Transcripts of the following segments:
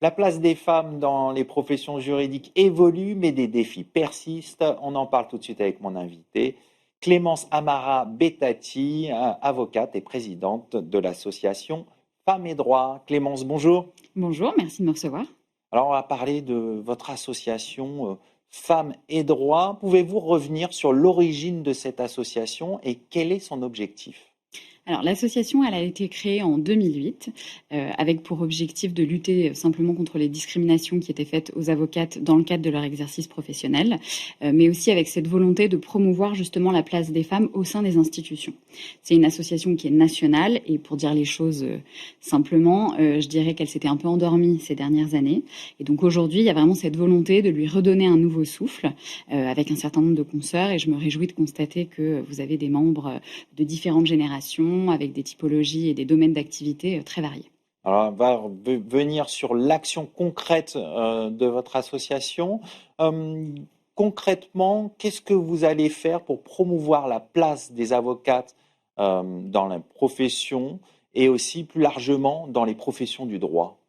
La place des femmes dans les professions juridiques évolue, mais des défis persistent. On en parle tout de suite avec mon invité, Clémence Amara Bettati, avocate et présidente de l'association Femmes et Droits. Clémence, bonjour. Bonjour, merci de me recevoir. Alors, on va parler de votre association Femmes et Droits. Pouvez-vous revenir sur l'origine de cette association et quel est son objectif? Alors, l'association, elle a été créée en 2008 avec pour objectif de lutter simplement contre les discriminations qui étaient faites aux avocates dans le cadre de leur exercice professionnel, mais aussi avec cette volonté de promouvoir justement la place des femmes au sein des institutions. C'est une association qui est nationale et pour dire les choses simplement, je dirais qu'elle s'était un peu endormie ces dernières années. Et donc aujourd'hui, il y a vraiment cette volonté de lui redonner un nouveau souffle avec un certain nombre de consoeurs et je me réjouis de constater que vous avez des membres de différentes générations avec des typologies et des domaines d'activité très variés. Alors, on va venir sur l'action concrète de votre association. Concrètement, qu'est-ce que vous allez faire pour promouvoir la place des avocates dans la profession et aussi plus largement dans les professions du droit?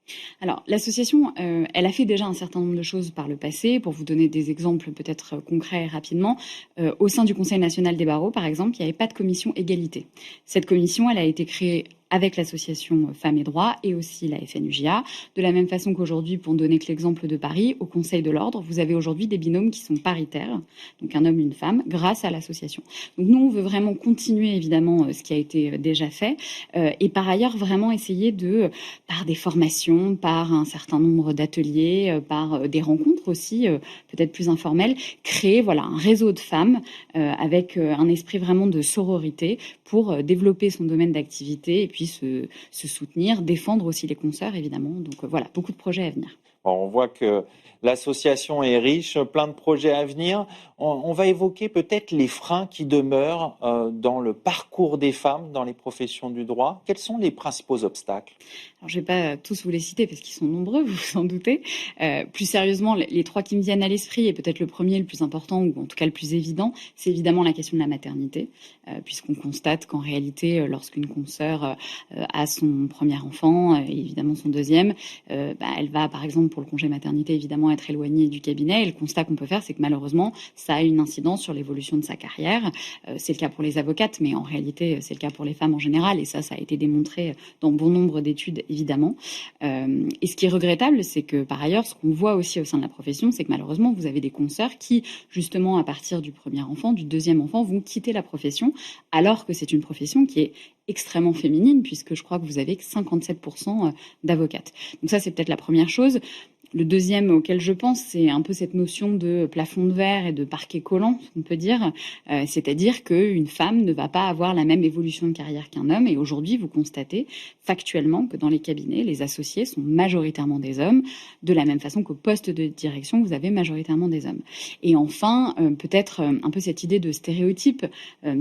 Alors, l'association, elle a fait déjà un certain nombre de choses par le passé. Pour vous donner des exemples peut-être concrets et rapidement, au sein du Conseil national des barreaux, par exemple, il n'y avait pas de commission égalité. Cette commission, elle a été créée avec l'association Femmes et Droits et aussi la FNUJA. De la même façon qu'aujourd'hui, pour ne donner que l'exemple de Paris, au Conseil de l'Ordre, vous avez aujourd'hui des binômes qui sont paritaires, donc un homme et une femme, grâce à l'association. Donc nous, on veut vraiment continuer évidemment ce qui a été déjà fait et par ailleurs vraiment essayer de, par des formations, par un certain nombre d'ateliers, par des rencontres aussi, peut-être plus informelles, créer voilà, un réseau de femmes avec un esprit vraiment de sororité pour développer son domaine d'activité et puis se soutenir, défendre aussi les consoeurs évidemment. Donc voilà, beaucoup de projets à venir. Bon, on voit que l'association est riche, plein de projets à venir. On va évoquer peut-être les freins qui demeurent dans le parcours des femmes dans les professions du droit. Quels sont les principaux obstacles? Alors, je ne vais pas tous vous les citer parce qu'ils sont nombreux, vous vous en doutez. Plus sérieusement, les trois qui me viennent à l'esprit, et peut-être le premier, le plus important, ou en tout cas le plus évident, c'est évidemment la question de la maternité, puisqu'on constate qu'en réalité, lorsqu'une consoeur a son premier enfant, et évidemment son deuxième, elle va, par exemple, pour le congé maternité, évidemment être éloignée du cabinet. Et le constat qu'on peut faire, c'est que malheureusement, ça a une incidence sur l'évolution de sa carrière. C'est le cas pour les avocates, mais en réalité, c'est le cas pour les femmes en général. Et ça a été démontré dans bon nombre d'études, évidemment. Et ce qui est regrettable, c'est que par ailleurs, ce qu'on voit aussi au sein de la profession, c'est que malheureusement, vous avez des consoeurs qui, justement, à partir du premier enfant, du deuxième enfant, vont quitter la profession, alors que c'est une profession qui est extrêmement féminine, puisque je crois que vous avez que 57% d'avocates. Donc ça, c'est peut-être la première chose. Le deuxième auquel je pense, c'est un peu cette notion de plafond de verre et de parquet collant, on peut dire. C'est-à-dire qu'une femme ne va pas avoir la même évolution de carrière qu'un homme. Et aujourd'hui, vous constatez factuellement que dans les cabinets, les associés sont majoritairement des hommes, de la même façon qu'au poste de direction, vous avez majoritairement des hommes. Et enfin, peut-être un peu cette idée de stéréotypes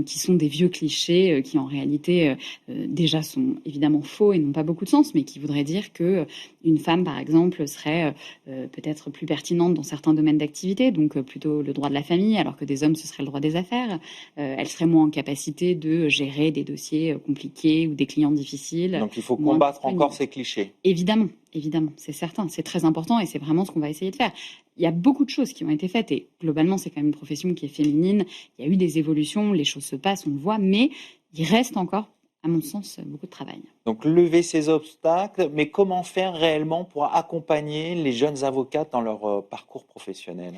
qui sont des vieux clichés qui en réalité déjà sont évidemment faux et n'ont pas beaucoup de sens, mais qui voudraient dire que une femme, par exemple, serait peut-être plus pertinente dans certains domaines d'activité, donc plutôt le droit de la famille, alors que des hommes, ce serait le droit des affaires. Elle serait moins en capacité de gérer des dossiers compliqués ou des clients difficiles. Donc il faut combattre encore ces clichés. Évidemment, évidemment, c'est certain, c'est très important et c'est vraiment ce qu'on va essayer de faire. Il y a beaucoup de choses qui ont été faites et globalement, c'est quand même une profession qui est féminine. Il y a eu des évolutions, les choses se passent, on le voit, mais il reste encore, à mon sens, beaucoup de travail. Donc lever ces obstacles, mais comment faire réellement pour accompagner les jeunes avocates dans leur parcours professionnel?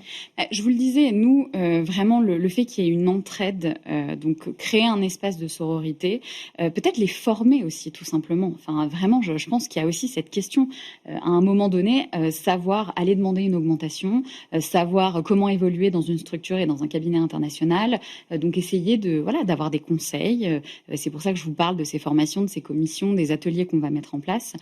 Je vous le disais, nous, vraiment, le fait qu'il y ait une entraide, donc créer un espace de sororité, peut-être les former aussi, tout simplement. Enfin, vraiment, je pense qu'il y a aussi cette question, à un moment donné, savoir aller demander une augmentation, savoir comment évoluer dans une structure et dans un cabinet international. Donc essayer de, voilà, d'avoir des conseils. C'est pour ça que je vous parle de ces formations, de ces commissions, des ateliers qu'on va mettre en place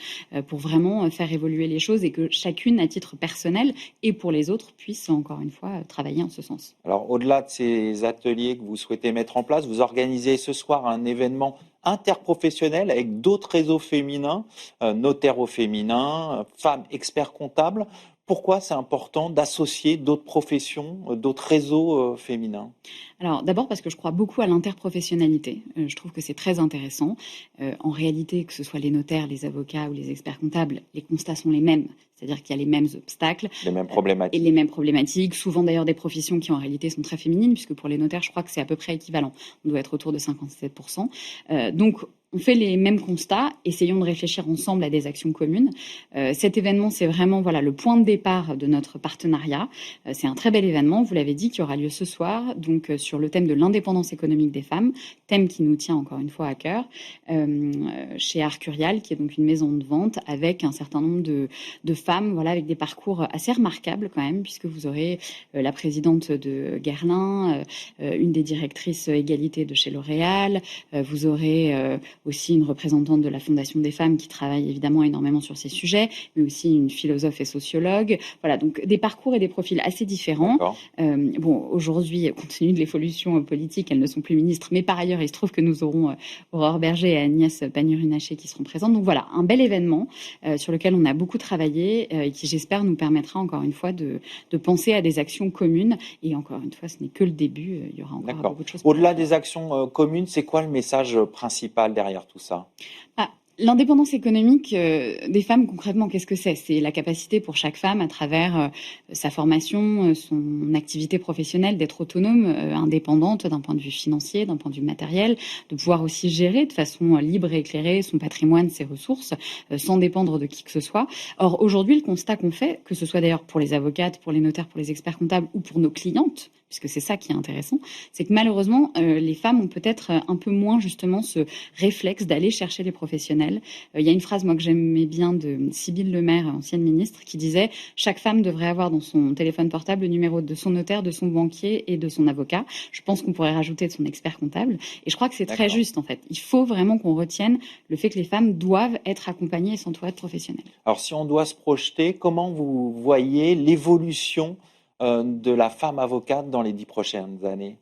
pour vraiment faire évoluer les choses et que chacune, à titre personnel et pour les autres, puisse encore une fois travailler en ce sens. Alors, au-delà de ces ateliers que vous souhaitez mettre en place, vous organisez ce soir un événement interprofessionnel avec d'autres réseaux féminins, notaires au féminin, femmes experts comptables. Pourquoi c'est important d'associer d'autres professions, d'autres réseaux féminins? Alors d'abord parce que je crois beaucoup à l'interprofessionnalité. Je trouve que c'est très intéressant. En réalité, que ce soit les notaires, les avocats ou les experts comptables, les constats sont les mêmes. C'est-à-dire qu'il y a les mêmes obstacles Les mêmes et problématiques. les mêmes problématiques. Souvent d'ailleurs des professions qui en réalité sont très féminines, puisque pour les notaires, je crois que c'est à peu près équivalent. On doit être autour de 57%. Donc on fait les mêmes constats, essayons de réfléchir ensemble à des actions communes. Cet événement, c'est vraiment voilà, le point de départ de notre partenariat. C'est un très bel événement, vous l'avez dit, qui aura lieu ce soir, donc sur le thème de l'indépendance économique des femmes, thème qui nous tient encore une fois à cœur, chez Arcurial, qui est donc une maison de vente avec un certain nombre de femmes, voilà, avec des parcours assez remarquables quand même, puisque vous aurez la présidente de Guerlain, une des directrices égalité de chez L'Oréal, vous aurez aussi une représentante de la Fondation des femmes qui travaille évidemment énormément sur ces sujets, mais aussi une philosophe et sociologue. Voilà, donc des parcours et des profils assez différents. Bon, aujourd'hui, compte tenu de l'évolution politique, elles ne sont plus ministres, mais par ailleurs, il se trouve que nous aurons Aurore Berger et Agnès Pannier-Runacher qui seront présentes. Donc voilà, un bel événement sur lequel on a beaucoup travaillé et qui, j'espère, nous permettra encore une fois de penser à des actions communes. Et encore une fois, ce n'est que le début, il y aura encore beaucoup de choses. Au-delà des actions communes, c'est quoi le message principal derrière tout ça? L'indépendance économique des femmes, concrètement, qu'est-ce que c'est? C'est la capacité pour chaque femme, à travers sa formation, son activité professionnelle, d'être autonome, indépendante d'un point de vue financier, d'un point de vue matériel, de pouvoir aussi gérer de façon libre et éclairée son patrimoine, ses ressources, sans dépendre de qui que ce soit. Or, aujourd'hui, le constat qu'on fait, que ce soit d'ailleurs pour les avocates, pour les notaires, pour les experts comptables ou pour nos clientes, puisque c'est ça qui est intéressant, c'est que malheureusement, les femmes ont peut-être un peu moins justement ce réflexe d'aller chercher les professionnels. Il y a une phrase, moi, que j'aimais bien de Sybille Lemaire, ancienne ministre, qui disait « Chaque femme devrait avoir dans son téléphone portable le numéro de son notaire, de son banquier et de son avocat. » Je pense qu'on pourrait rajouter de son expert comptable. Et je crois que c'est très juste, en fait. Il faut vraiment qu'on retienne le fait que les femmes doivent être accompagnées et s'entourer de professionnels. Alors, si on doit se projeter, comment vous voyez l'évolution de la femme avocate dans les 10 prochaines années?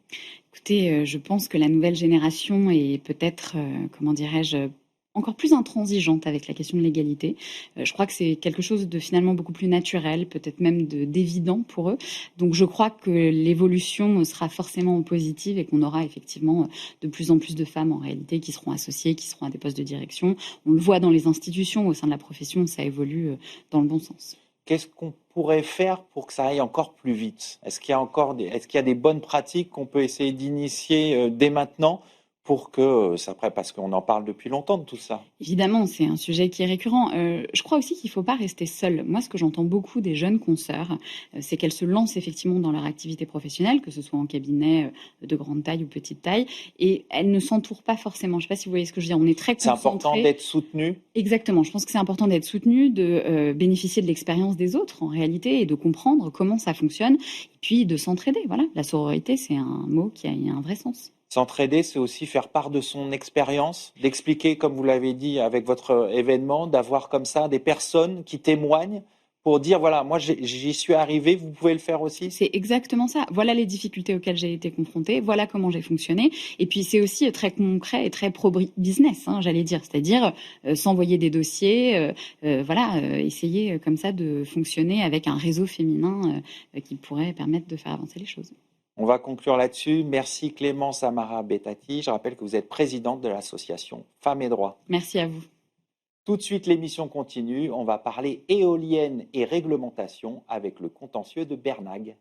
Écoutez, je pense que la nouvelle génération est peut-être, comment dirais-je, encore plus intransigeante avec la question de l'égalité. Je crois que c'est quelque chose de finalement beaucoup plus naturel, peut-être même d'évident pour eux. Donc je crois que l'évolution sera forcément positive et qu'on aura effectivement de plus en plus de femmes en réalité qui seront associées, qui seront à des postes de direction. On le voit dans les institutions, au sein de la profession, ça évolue dans le bon sens. Qu'est-ce qu'on pourrait faire pour que ça aille encore plus vite? Est-ce qu'il y a des bonnes pratiques qu'on peut essayer d'initier dès maintenant pour que ça prenne, parce qu'on en parle depuis longtemps de tout ça? Évidemment, c'est un sujet qui est récurrent. Je crois aussi qu'il ne faut pas rester seul. Moi, ce que j'entends beaucoup des jeunes consoeurs, c'est qu'elles se lancent effectivement dans leur activité professionnelle, que ce soit en cabinet de grande taille ou petite taille, et elles ne s'entourent pas forcément. Je ne sais pas si vous voyez ce que je veux dire. On est très concentré. C'est important d'être soutenu. Exactement. Je pense que c'est important d'être soutenu, de bénéficier de l'expérience des autres en réalité et de comprendre comment ça fonctionne, et puis de s'entraider. Voilà. La sororité, c'est un mot qui a un vrai sens. S'entraider, c'est aussi faire part de son expérience, d'expliquer, comme vous l'avez dit avec votre événement, d'avoir comme ça des personnes qui témoignent pour dire, voilà, moi j'y suis arrivé, vous pouvez le faire aussi. C'est exactement ça. Voilà les difficultés auxquelles j'ai été confrontée, voilà comment j'ai fonctionné. Et puis c'est aussi très concret et très pro-business, j'allais dire, c'est-à-dire s'envoyer des dossiers, essayer comme ça de fonctionner avec un réseau féminin qui pourrait permettre de faire avancer les choses. On va conclure là-dessus. Merci Clémence Amara Bettati. Je rappelle que vous êtes présidente de l'association Femmes et Droits. Merci à vous. Tout de suite, l'émission continue. On va parler éolienne et réglementation avec le contentieux de Bernag.